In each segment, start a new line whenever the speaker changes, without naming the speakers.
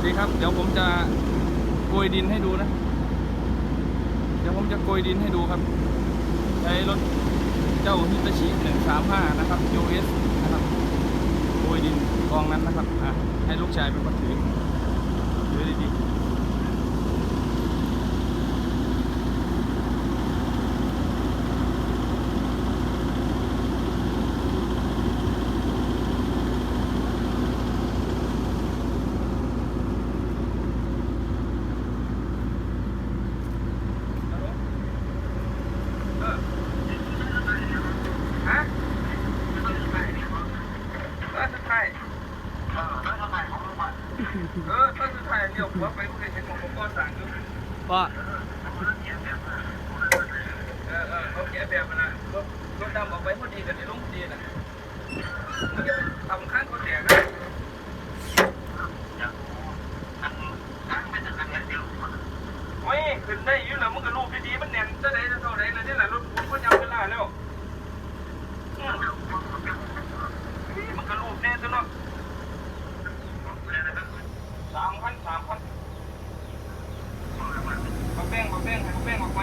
สดีครับเดี๋ยวผมจะโกยดินให้ดูนะเดี๋ยวผมจะโกยดินให้ดูครับใช้รถเจ้าฮิตาชิ135นะครับ US นะครับโกยดินกองนั้นนะครับให้ลูกชายเป็นคนถือดีๆต้นสุดท้ายเลี้ยวหัวไปผู้ใดเห็นของผมก็สั่งอยู่ว่าเขาแกะแบบมันนะรถดำออกไปพอดีกันในลงพอดีนะมันจะทำข้างเขาแตกนะโอ้ยขึ้นได้อยู่แล้วมึงก็รูปดีๆมันแน่นจะได้เท่าไหร่แล้วนี่แหละรถผมก็ยาวเวลาแล้วมันก็รูปแน่ตัวเนาะ3,000มาแป้งให้มาแป้งออกไป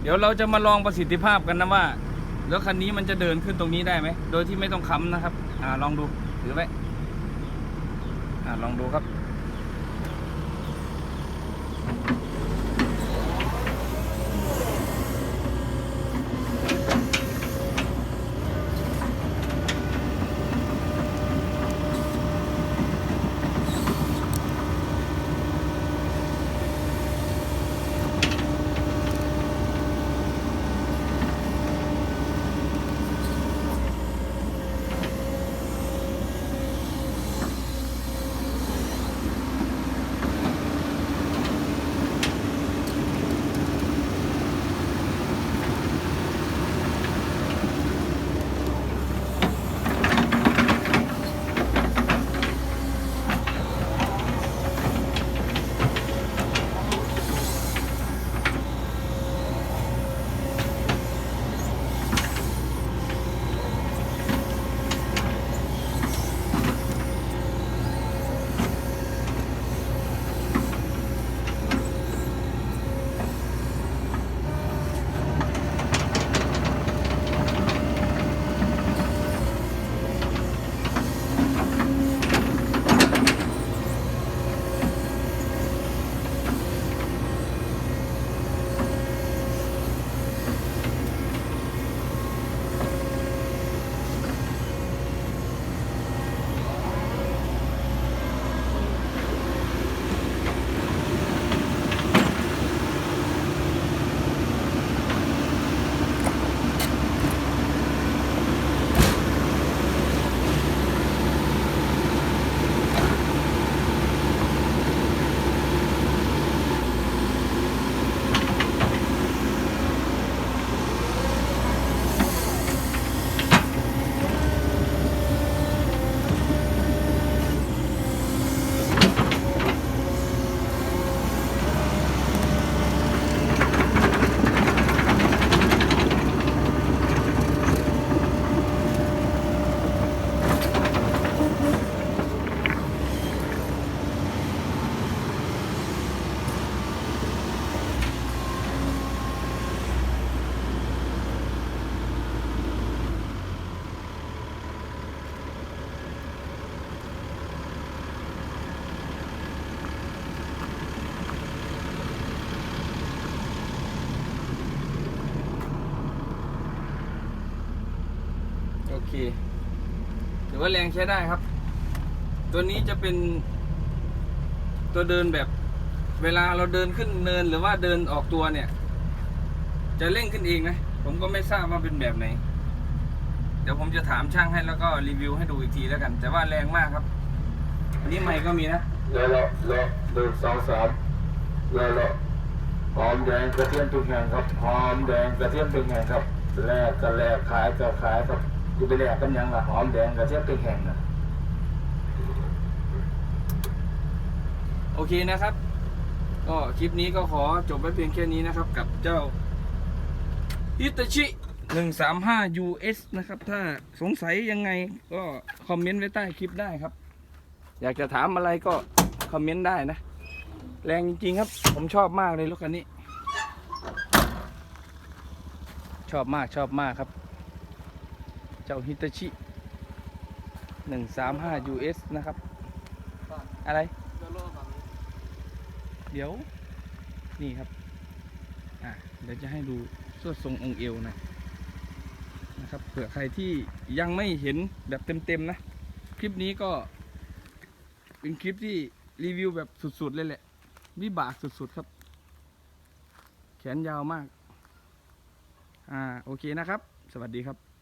เดี๋ยวเราจะมาลองประสิทธิภาพกันนะว่ารถคันนี้มันจะเดินขึ้นตรงนี้ได้ไหมโดยที่ไม่ต้องค้ำนะครับลองดูถือไว้ลองดูครับโอเคถือว่าแรงใช้ได้ครับตัวนี้จะเป็นตัวเดินแบบเวลาเราเดินขึ้นเนินหรือว่าเดินออกตัวเนี่ยจะเร่งขึ้นเองนะผมก็ไม่ทราบว่าเป็นแบบไหนเดี๋ยวผมจะถามช่างให้แล้วก็รีวิวให้ดูอีกทีแล้วกันแต่ว่าแรงมากครับอันนี้ไมค์ก็มีนะ
แล้วเดิน2-3แล้วหอมแดงกระเทียมทุกแห่งครับหอมแดงกระเทียมทุกแห่งครับแลกก็แลกขายก็ขายครับอยู่ไปแลกกันยังล่ะหอมแดงกระเทียมทุกแห่งนะ
โอเคนะครับก็คลิปนี้ก็ขอจบไว้เพียงแค่นี้นะครับกับเจ้าฮิตาชิ135 US นะครับถ้าสงสัยยังไงก็คอมเมนต์ไว้ใต้คลิปได้ครับอยากจะถามอะไรก็คอมเมนต์ได้นะแรงจริงๆครับผมชอบมากเลยรถคันนี้ชอบมากครับเจ้าฮิตาชิ135 US นะครับอะไรเดี๋ยวนี่ครับเดี๋ยวจะให้ดูสวดทรงองค์เอวนะครับเผื่อใครที่ยังไม่เห็นแบบเต็มๆนะคลิปนี้ก็เป็นคลิปที่รีวิวแบบสุดๆเลยแหละวิบากสุดๆครับแขนยาวมากโอเคนะครับสวัสดีครับ